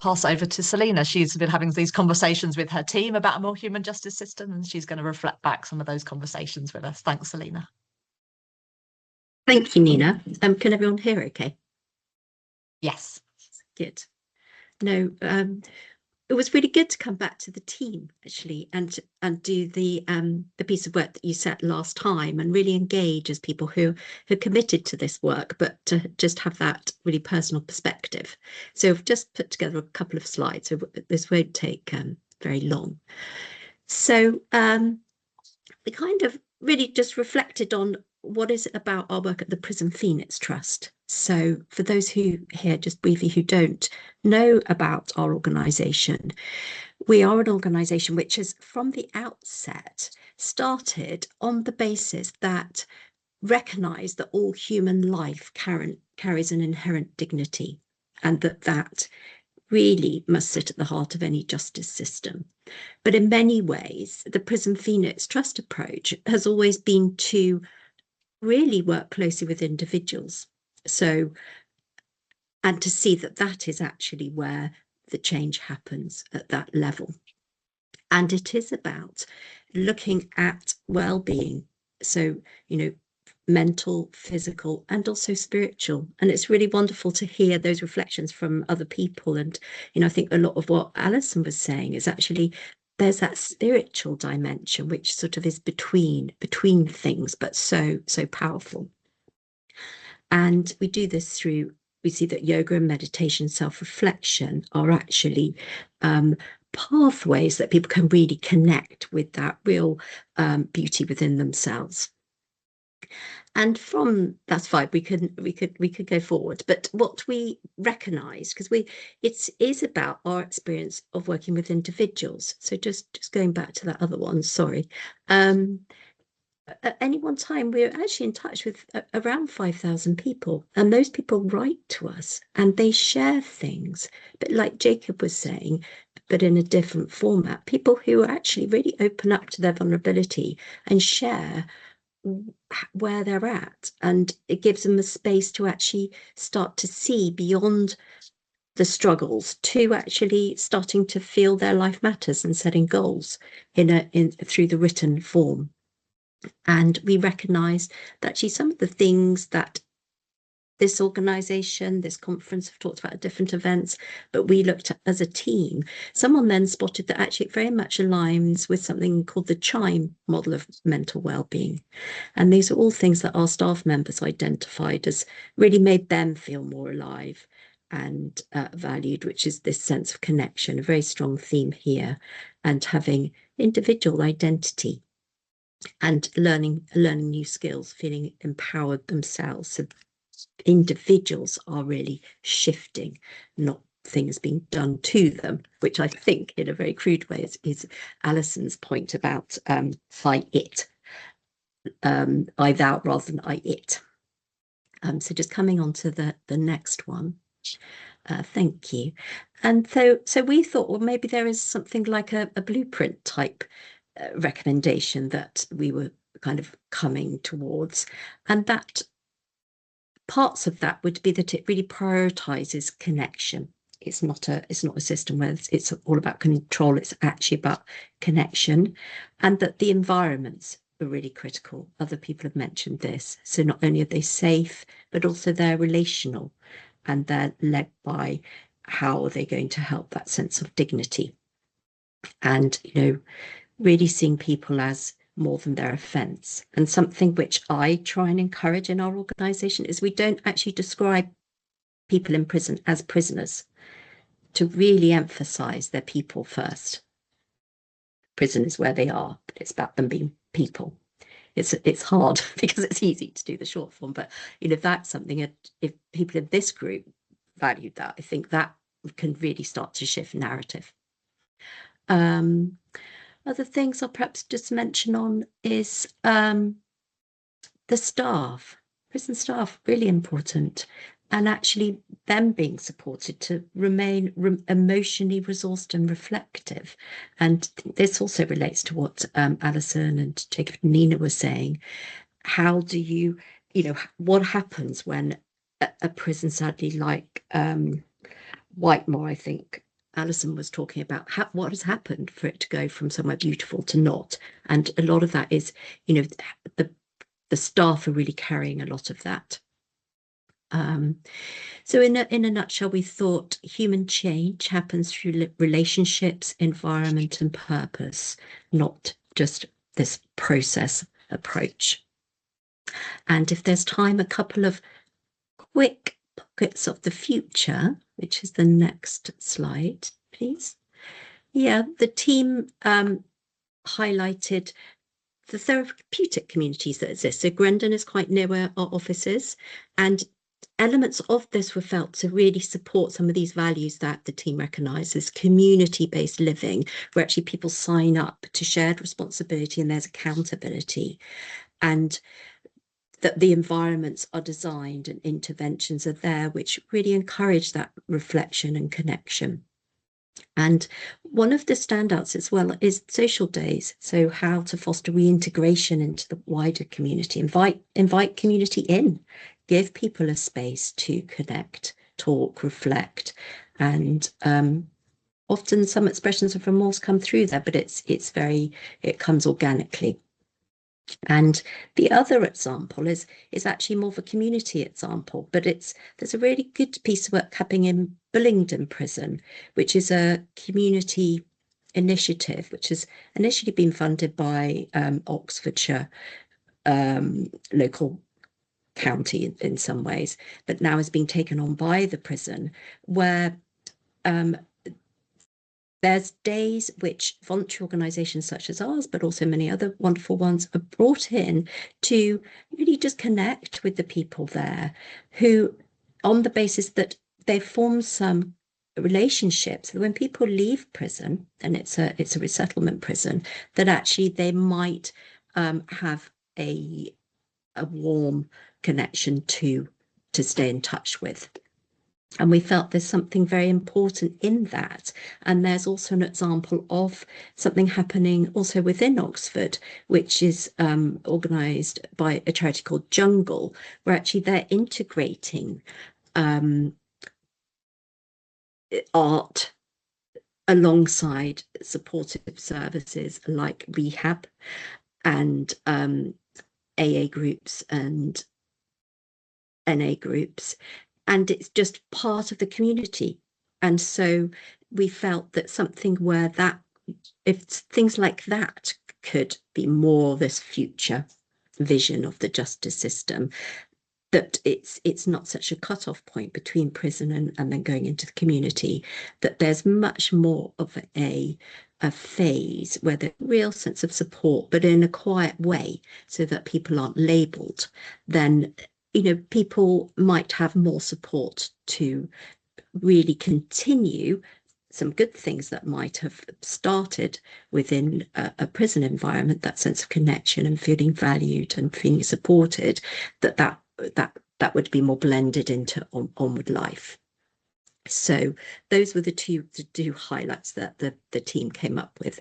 pass over to Selina. She's been having these conversations with her team about a more human justice system, and she's going to reflect back some of those conversations with us. Thanks, Selina. Thank you, Nina. Can everyone hear okay? Yes. Good. No, it was really good to come back to the team actually, and do the piece of work that you set last time, and really engage as people who committed to this work, but to just have that really personal perspective. So I've just put together a couple of slides, so this won't take very long. So we kind of really just reflected on what is it about our work at the Prison Phoenix Trust. So for those who here, just briefly, who don't know about our organisation, we are an organisation which has from the outset started on the basis that recognise that all human life carries an inherent dignity, and that really must sit at the heart of any justice system. But in many ways, the Prison Phoenix Trust approach has always been to really work closely with individuals. So, and to see that that is actually where the change happens at that level. And it is about looking at well-being. So, you know, mental, physical, and also spiritual. And it's really wonderful to hear those reflections from other people. And, you know, I think a lot of what Alison was saying is actually there's that spiritual dimension which sort of is between things, but so powerful. And we do this through, we see that yoga and meditation, self-reflection are actually pathways that people can really connect with that real beauty within themselves. And from that's fine, we could go forward. But what we recognise, because it is about our experience of working with individuals. So just going back to that other one, sorry. At any one time, we're actually in touch with around 5,000 people, and those people write to us and they share things, but like Jacob was saying, but in a different format. People who actually really open up to their vulnerability and share where they're at, and it gives them a space to actually start to see beyond the struggles to actually starting to feel their life matters and setting goals through the written form. And we recognize that actually some of the things that this organisation, this conference have talked about at different events, but we looked at as a team. Someone then spotted that actually it very much aligns with something called the CHIME model of mental well-being. And these are all things that our staff members identified as really made them feel more alive and valued, which is this sense of connection, a very strong theme here, and having individual identity and learning new skills, feeling empowered themselves. So individuals are really shifting, not things being done to them, which I think in a very crude way is Alison's point about I it, I thou rather than I it. So just coming on to the next one. Thank you. And so we thought, well, maybe there is something like a blueprint type recommendation that we were kind of coming towards, and that parts of that would be that it really prioritizes connection. It's not a system where it's all about control, it's actually about connection, and that the environments are really critical. Other people have mentioned this. So not only are they safe, but also they're relational, and they're led by how are they going to help that sense of dignity. And, you know, really seeing people as more than their offence. And something which I try and encourage in our organisation is we don't actually describe people in prison as prisoners, to really emphasise they're people first. Prison is where they are, but it's about them being people. It's hard because it's easy to do the short form, but you know, that's something, if people in this group valued that, I think that can really start to shift narrative. Other things I'll perhaps just mention on is the staff, prison staff, really important, and actually them being supported to remain emotionally resourced and reflective. And this also relates to what Alison and Jacob and Nina were saying. How do you know, what happens when a prison, sadly, like Whitemore, I think, Alison was talking about what has happened for it to go from somewhere beautiful to not. And a lot of that is, you know, the staff are really carrying a lot of that. So in a nutshell, we thought human change happens through relationships, environment, and purpose, not just this process approach. And if there's time, a couple of quick pockets of the future, which is the next slide, please. Yeah, the team highlighted the therapeutic communities that exist. So Grendon is quite near where our office is, and elements of this were felt to really support some of these values that the team recognises: community-based living, where actually people sign up to shared responsibility and there's accountability, and that the environments are designed and interventions are there which really encourage that reflection and connection. And one of the standouts as well is social days. So how to foster reintegration into the wider community, invite community in, give people a space to connect, talk, reflect, and often some expressions of remorse come through there, but it comes organically. And the other example is actually more of a community example, but there's a really good piece of work happening in Bullingdon Prison, which is a community initiative which has initially been funded by Oxfordshire local county in some ways, but now is being taken on by the prison, where there's days which voluntary organisations such as ours, but also many other wonderful ones, are brought in to really just connect with the people there, who, on the basis that they form some relationships, when people leave prison, and it's a resettlement prison, that actually they might have a warm connection to stay in touch with. And we felt there's something very important in that. And there's also an example of something happening also within Oxford, which is organised by a charity called Jungle, where actually they're integrating art alongside supportive services like rehab and AA groups and NA groups, and it's just part of the community. And so we felt that something where that, if things like that could be more this future vision of the justice system, that it's not such a cut-off point between prison and then going into the community, that there's much more of a phase where there's a real sense of support, but in a quiet way, so that people aren't labelled, then people might have more support to really continue some good things that might have started within a prison environment, that sense of connection and feeling valued and feeling supported, that would be more blended into onward life. So those were the two highlights that the team came up with.